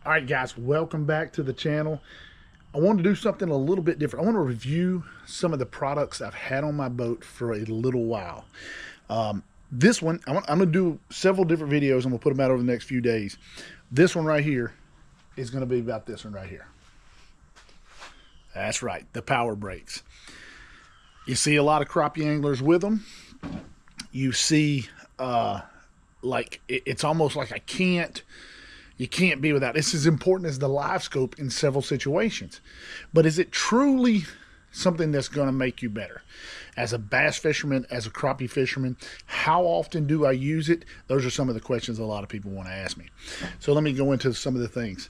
All right, guys, welcome back to the channel. I want to do something a little bit different. I want to review some of the products I've had on my boat for a little while. This one, I'm going to do several different videos, and we'll put them out over the next few days. This one right here is going to be about this one right here. That's right, the power brakes. You see a lot of crappie anglers with them. You see, like, it's almost like you can't be without. It's as important as the Livescope in several situations. But is it truly something that's going to make you better? As a bass fisherman, as a crappie fisherman, how often do I use it? Those are some of the questions a lot of people want to ask me. So let me go into some of the things.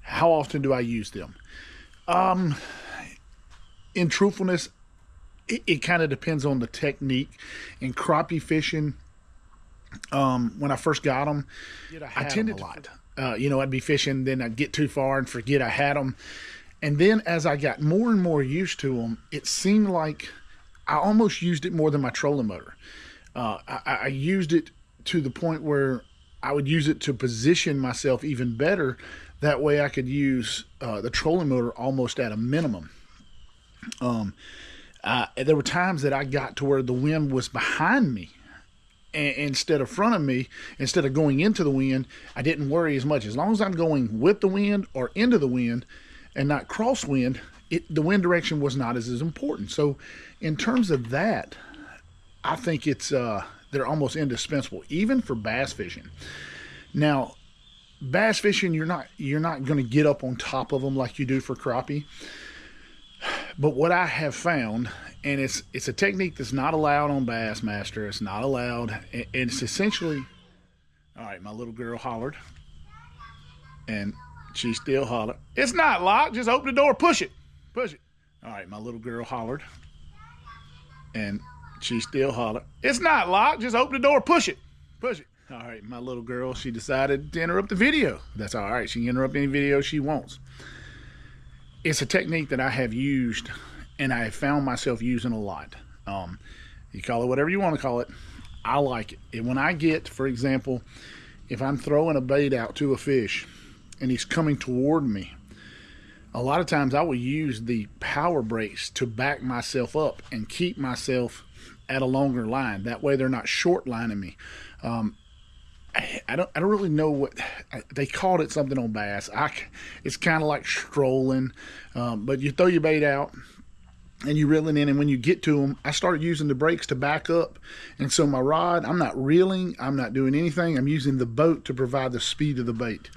How often do I use them? In truthfulness, it kind of depends on the technique. In crappie fishing, when I first got them, I tended to a lot. I'd be fishing, then I'd get too far and forget I had them. And then as I got more and more used to them, it seemed like I almost used it more than my trolling motor. I used it to the point where I would use it to position myself even better. That way I could use the trolling motor almost at a minimum. There were times that I got to where the wind was behind me instead of front of me. Instead of going into the wind, I didn't worry as much. As long as I'm going with the wind or into the wind and not crosswind, the wind direction was not as important. So in terms of that, I think they're almost indispensable, even for bass fishing. Now, bass fishing, you're not going to get up on top of them like you do for crappie. But what I have found, and it's a technique that's not allowed on Bassmaster. It's not allowed. And it's essentially, all right, my little girl hollered, and she still hollered. It's not locked. Just open the door. Push it. Push it. All right, my little girl hollered, and she still hollered. It's not locked. Just open the door. Push it. Push it. All right, my little girl, she decided to interrupt the video. That's all right. She can interrupt any video she wants. It's a technique that I have used, and I have found myself using a lot. You call it whatever you want to call it. I like it. When I get, for example, if I'm throwing a bait out to a fish and he's coming toward me, a lot of times I will use the power brakes to back myself up and keep myself at a longer line. That way they're not short lining me. I don't really know what they called it, something on bass. It's kind of like strolling, but you throw your bait out and you reel it in, and when you get to them, I started using the brakes to back up. And so my rod, I'm not reeling, I'm not doing anything. I'm using the boat to provide the speed of the bait.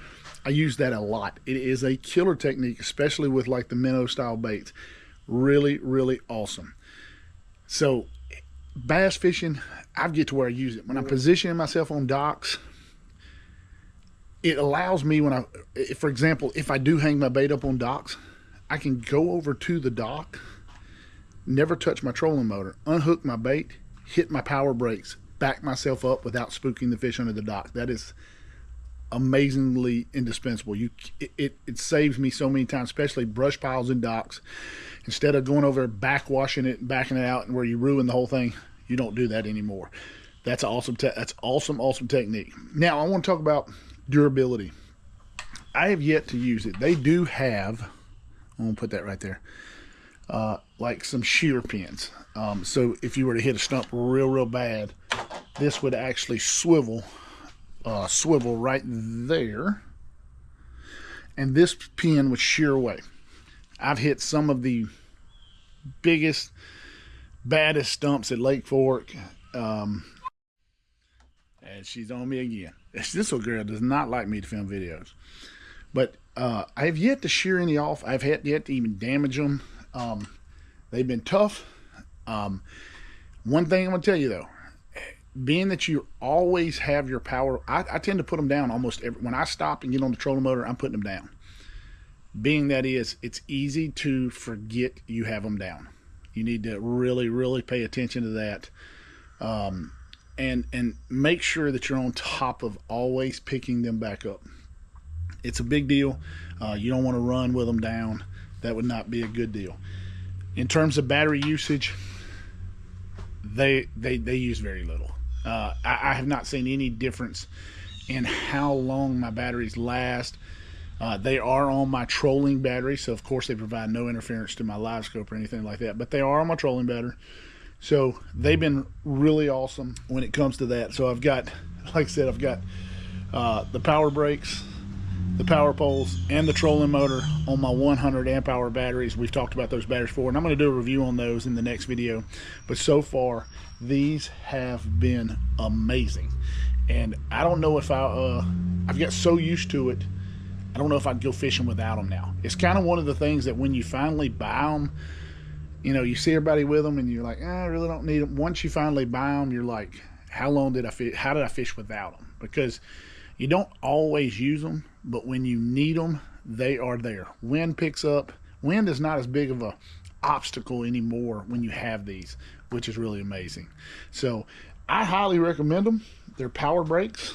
I use that a lot. It is a killer technique, especially with like the minnow style baits. Really, really awesome. So bass fishing, I get to where I use it. When I'm positioning myself on docks, it allows me, for example, if I do hang my bait up on docks, I can go over to the dock, never touch my trolling motor, unhook my bait, hit my power brakes, back myself up without spooking the fish under the dock. That is amazingly indispensable. It saves me so many times, especially brush piles and docks. Instead of going over backwashing it and backing it out and where you ruin the whole thing, you don't do that anymore. That's awesome. That's awesome technique. Now I want to talk about durability. I have yet to use it. They do have, I'm gonna put that right there, like some shear pins. So if you were to hit a stump real bad, this would actually swivel right there, and this pin would shear away. I've hit some of the biggest, baddest stumps at Lake Fork, and she's on me again. This little girl does not like me to film videos, but I have yet to shear any off. I've yet to even damage them. They've been tough. One thing I'm gonna tell you though, being that you always have your power, I tend to put them down almost when I stop and get on the trolling motor, I'm putting them down. Being that it's easy to forget you have them down. You need to really pay attention to that, and make sure that you're on top of always picking them back up. It's a big deal. You don't want to run with them down. That would not be a good deal. In terms of battery usage, they use very little. I have not seen any difference in how long my batteries last. They are on my trolling battery, so of course they provide no interference to my Livescope or anything like that, but they are on my trolling battery. So they've been really awesome when it comes to that. So I've got, like I said, I've got the power brakes, the power poles, and the trolling motor on my 100 amp hour batteries. We've talked about those batteries before, and I'm going to do a review on those in the next video. But so far, these have been amazing. And I don't know if I've got so used to it, I don't know if I'd go fishing without them now. It's kind of one of the things that when you finally buy them, you know, you see everybody with them and you're like, I really don't need them. Once you finally buy them, you're like, how long did I fish? How did I fish without them? Because you don't always use them, but when you need them, they are there. Wind picks up. Wind is not as big of a obstacle anymore when you have these, which is really amazing. So I highly recommend them. They're power brakes,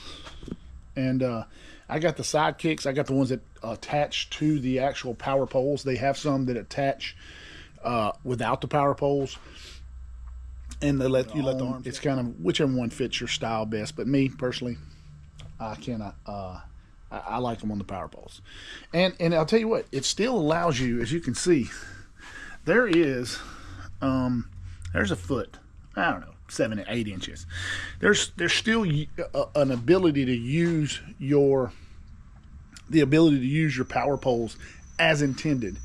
and I got the sidekicks. I got the ones that attach to the actual power poles. They have some that attach without the power poles, and they let the arms. It's kind of whichever one fits your style best. But me personally, I cannot. I like them on the power poles, and I'll tell you what, it still allows you, as you can see, there is there's a foot. I don't know, 7 to 8 inches. There's still an ability to use your power poles as intended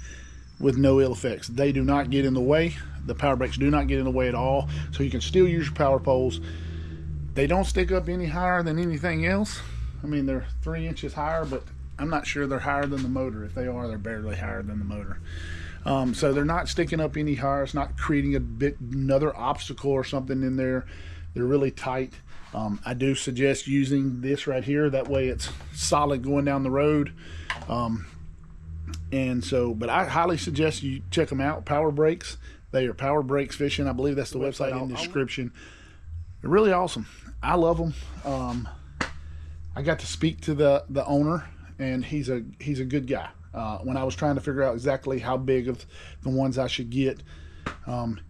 with no ill effects. They do not get in the way. The power brakes do not get in the way at all. So you can still use your power poles. They don't stick up any higher than anything else. I mean, they're 3 inches higher, but I'm not sure they're higher than the motor. If they are, they're barely higher than the motor. So they're not sticking up any higher. It's not creating another obstacle or something in there. They're really tight. I do suggest using this right here. That way it's solid going down the road. But I highly suggest you check them out. Power Brakes. They are Power Brakes Fishing. I believe that's the website in the description. They're really awesome. I love them. I got to speak to the owner, and he's a good guy. When I was trying to figure out exactly how big of the ones I should get,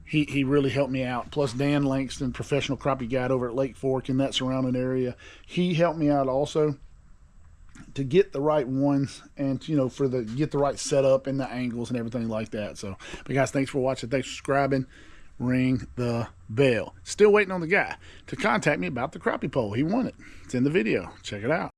he really helped me out. Plus Dan Langston, professional crappie guide over at Lake Fork in that surrounding area, he helped me out also to get the right ones, and you know, get the right setup and the angles and everything like that. So, but guys, thanks for watching. Thanks for subscribing. Ring the bell. Still waiting on the guy to contact me about the crappie pole. He won it. It's in the video. Check it out.